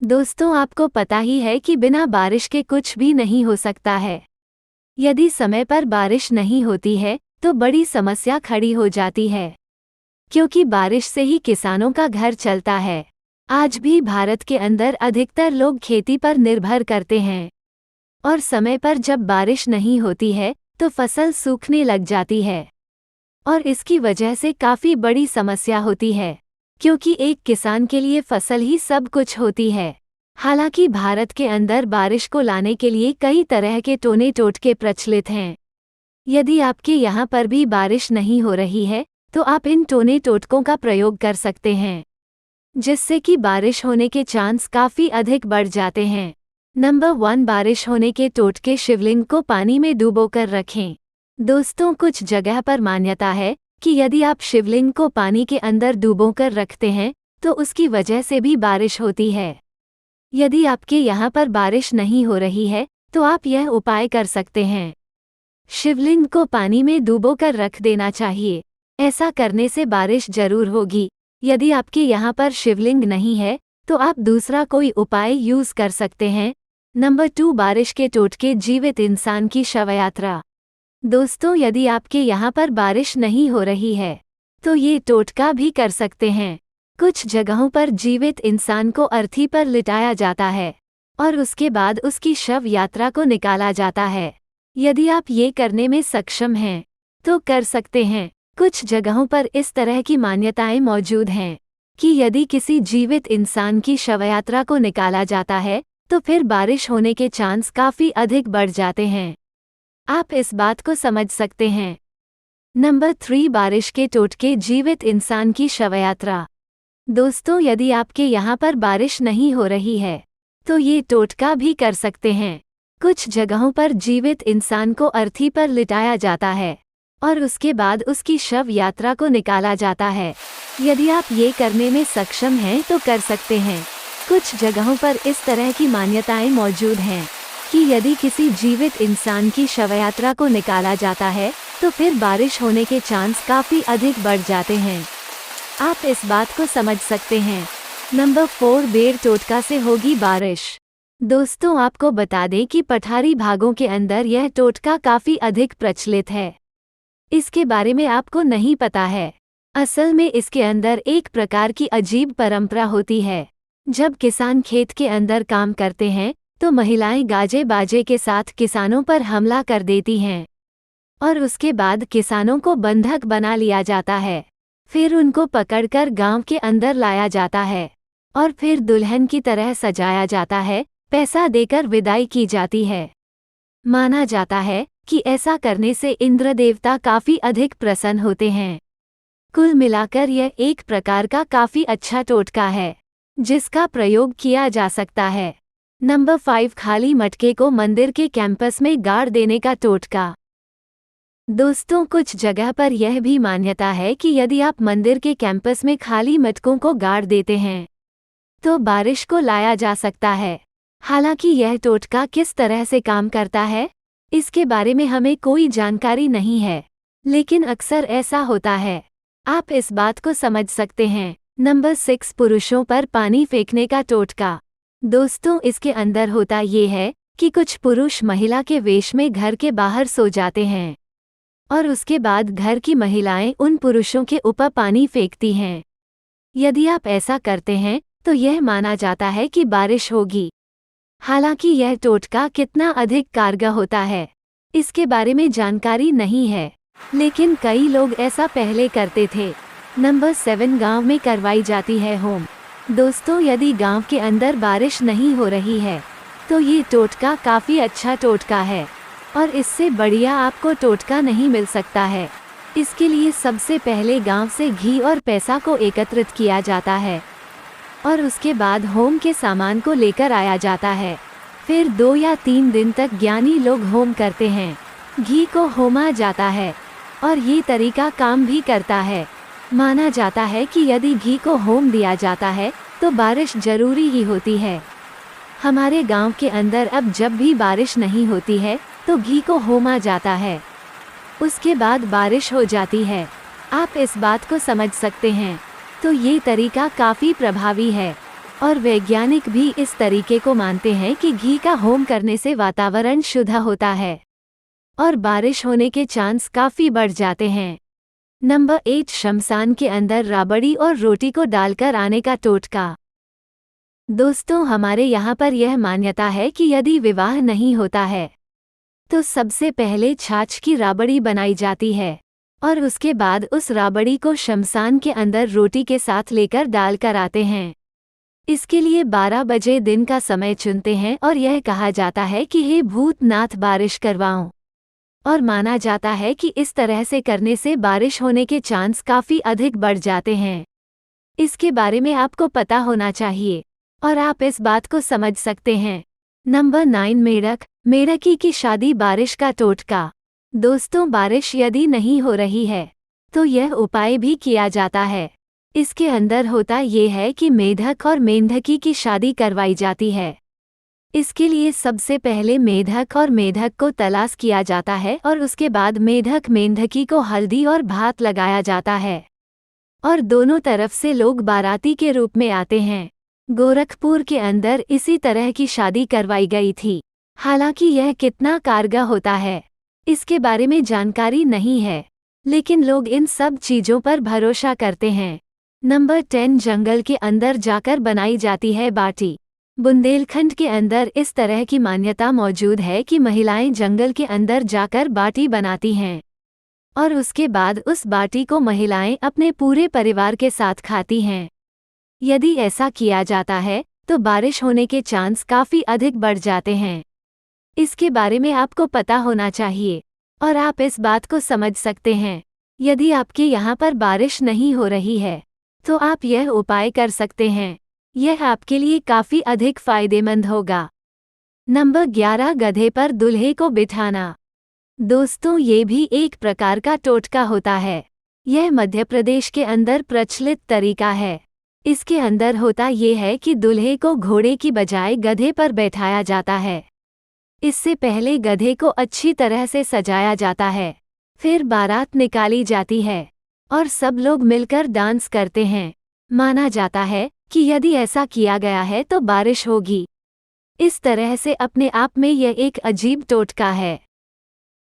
दोस्तों, आपको पता ही है कि बिना बारिश के कुछ भी नहीं हो सकता है। यदि समय पर बारिश नहीं होती है तो बड़ी समस्या खड़ी हो जाती है, क्योंकि बारिश से ही किसानों का घर चलता है। आज भी भारत के अंदर अधिकतर लोग खेती पर निर्भर करते हैं, और समय पर जब बारिश नहीं होती है तो फसल सूखने लग जाती है, और इसकी वजह से काफ़ी बड़ी समस्या होती है, क्योंकि एक किसान के लिए फसल ही सब कुछ होती है। हालांकि भारत के अंदर बारिश को लाने के लिए कई तरह के टोने टोटके प्रचलित हैं। यदि आपके यहाँ पर भी बारिश नहीं हो रही है तो आप इन टोने टोटकों का प्रयोग कर सकते हैं, जिससे कि बारिश होने के चांस काफ़ी अधिक बढ़ जाते हैं। नंबर 1, बारिश होने के टोटके। शिवलिंग को पानी में डुबोकर रखें। दोस्तों, कुछ जगह पर मान्यता है कि यदि आप शिवलिंग को पानी के अंदर डुबोकर रखते हैं तो उसकी वजह से भी बारिश होती है। यदि आपके यहाँ पर बारिश नहीं हो रही है तो आप यह उपाय कर सकते हैं। शिवलिंग को पानी में डुबोकर रख देना चाहिए। ऐसा करने से बारिश जरूर होगी। यदि आपके यहाँ पर शिवलिंग नहीं है तो आप दूसरा कोई उपाय यूज कर सकते हैं। नंबर 2, बारिश के टोटके। जीवित इंसान की शव यात्रा। दोस्तों, यदि आपके यहाँ पर बारिश नहीं हो रही है तो ये टोटका भी कर सकते हैं। कुछ जगहों पर जीवित इंसान को अर्थी पर लिटाया जाता है और उसके बाद उसकी शव यात्रा को निकाला जाता है। यदि आप ये करने में सक्षम हैं तो कर सकते हैं। कुछ जगहों पर इस तरह की मान्यताएं मौजूद हैं कि यदि किसी जीवित इंसान की शवयात्रा को निकाला जाता है तो फिर बारिश होने के चांस काफ़ी अधिक बढ़ जाते हैं। आप इस बात को समझ सकते हैं। नंबर 3, बारिश के टोटके। जीवित इंसान की शवयात्रा। दोस्तों, यदि आपके यहाँ पर बारिश नहीं हो रही है तो ये टोटका भी कर सकते हैं। कुछ जगहों पर जीवित इंसान को अर्थी पर लिटाया जाता है और उसके बाद उसकी शव यात्रा को निकाला जाता है। यदि आप ये करने में सक्षम हैं तो कर सकते हैं। कुछ जगहों पर इस तरह की मान्यताएं मौजूद हैं कि यदि किसी जीवित इंसान की शवयात्रा को निकाला जाता है तो फिर बारिश होने के चांस काफ़ी अधिक बढ़ जाते हैं। आप इस बात को समझ सकते हैं। नंबर 4, बेर टोटका से होगी बारिश। दोस्तों, आपको बता दें कि पठारी भागों के अंदर यह टोटका काफ़ी अधिक प्रचलित है। इसके बारे में आपको नहीं पता है। असल में इसके अंदर एक प्रकार की अजीब परंपरा होती है। जब किसान खेत के अंदर काम करते हैं तो महिलाएं गाजे बाजे के साथ किसानों पर हमला कर देती हैं, और उसके बाद किसानों को बंधक बना लिया जाता है। फिर उनको पकड़कर गांव के अंदर लाया जाता है और फिर दुल्हन की तरह सजाया जाता है, पैसा देकर विदाई की जाती है। माना जाता है कि ऐसा करने से इंद्र देवता काफ़ी अधिक प्रसन्न होते हैं। कुल मिलाकर यह एक प्रकार का काफ़ी अच्छा टोटका है जिसका प्रयोग किया जा सकता है। नंबर 5, खाली मटके को मंदिर के कैंपस में गाड़ देने का टोटका। दोस्तों, कुछ जगह पर यह भी मान्यता है कि यदि आप मंदिर के कैंपस में खाली मटकों को गाड़ देते हैं तो बारिश को लाया जा सकता है। हालांकि यह टोटका किस तरह से काम करता है इसके बारे में हमें कोई जानकारी नहीं है, लेकिन अक्सर ऐसा होता है। आप इस बात को समझ सकते हैं। नंबर 6, पुरुषों पर पानी फेंकने का टोटका। दोस्तों, इसके अंदर होता ये है कि कुछ पुरुष महिला के वेश में घर के बाहर सो जाते हैं और उसके बाद घर की महिलाएं उन पुरुषों के ऊपर पानी फेंकती हैं। यदि आप ऐसा करते हैं तो यह माना जाता है कि बारिश होगी। हालांकि यह टोटका कितना अधिक कारगर होता है इसके बारे में जानकारी नहीं है, लेकिन कई लोग ऐसा पहले करते थे। नंबर 7, गांव में करवाई जाती है होम। दोस्तों, यदि गांव के अंदर बारिश नहीं हो रही है तो ये टोटका काफ़ी अच्छा टोटका है, और इससे बढ़िया आपको टोटका नहीं मिल सकता है। इसके लिए सबसे पहले गांव से घी और पैसा को एकत्रित किया जाता है और उसके बाद होम के सामान को लेकर आया जाता है। फिर 2 या 3 दिन तक ज्ञानी लोग होम करते हैं। घी को होमा जाता है और ये तरीका काम भी करता है। माना जाता है कि यदि घी को होम दिया जाता है तो बारिश जरूरी ही होती है। हमारे गांव के अंदर अब जब भी बारिश नहीं होती है तो घी को होमा जाता है, उसके बाद बारिश हो जाती है। आप इस बात को समझ सकते हैं। तो ये तरीका काफ़ी प्रभावी है और वैज्ञानिक भी इस तरीके को मानते हैं कि घी का होम करने से वातावरण शुद्ध होता है और बारिश होने के चांस काफी बढ़ जाते हैं। नंबर 8, शमशान के अंदर राबड़ी और रोटी को डालकर आने का टोटका। दोस्तों, हमारे यहाँ पर यह मान्यता है कि यदि विवाह नहीं होता है तो सबसे पहले छाछ की राबड़ी बनाई जाती है और उसके बाद उस राबड़ी को शमशान के अंदर रोटी के साथ लेकर डालकर आते हैं। इसके लिए 12 बजे दिन का समय चुनते हैं और यह कहा जाता है कि हे भूतनाथ बारिश करवाओ, और माना जाता है कि इस तरह से करने से बारिश होने के चांस काफी अधिक बढ़ जाते हैं। इसके बारे में आपको पता होना चाहिए और आप इस बात को समझ सकते हैं। नंबर 9, मेढक की शादी बारिश का टोटका। दोस्तों, बारिश यदि नहीं हो रही है तो यह उपाय भी किया जाता है। इसके अंदर होता ये है कि मेढक और मेंढकी की शादी करवाई जाती है। इसके लिए सबसे पहले मेढक और मेढक को तलाश किया जाता है और उसके बाद मेढक मेंढकी को हल्दी और भात लगाया जाता है और दोनों तरफ से लोग बाराती के रूप में आते हैं। गोरखपुर के अंदर इसी तरह की शादी करवाई गई थी। हालांकि यह कितना कारगर होता है इसके बारे में जानकारी नहीं है, लेकिन लोग इन सब चीजों पर भरोसा करते हैं। नंबर 10, जंगल के अंदर जाकर बनाई जाती है बाटी। बुंदेलखंड के अंदर इस तरह की मान्यता मौजूद है कि महिलाएं जंगल के अंदर जाकर बाटी बनाती हैं और उसके बाद उस बाटी को महिलाएं अपने पूरे परिवार के साथ खाती हैं। यदि ऐसा किया जाता है तो बारिश होने के चांस काफी अधिक बढ़ जाते हैं। इसके बारे में आपको पता होना चाहिए और आप इस बात को समझ सकते हैं। यदि आपके यहाँ पर बारिश नहीं हो रही है तो आप यह उपाय कर सकते हैं। यह आपके लिए काफी अधिक फायदेमंद होगा। नंबर 11, गधे पर दूल्हे को बिठाना। दोस्तों, ये भी एक प्रकार का टोटका होता है। यह मध्य प्रदेश के अंदर प्रचलित तरीका है। इसके अंदर होता ये है कि दूल्हे को घोड़े की बजाय गधे पर बैठाया जाता है। इससे पहले गधे को अच्छी तरह से सजाया जाता है, फिर बारात निकाली जाती है और सब लोग मिलकर डांस करते हैं। माना जाता है कि यदि ऐसा किया गया है तो बारिश होगी। इस तरह से अपने आप में यह एक अजीब टोटका है।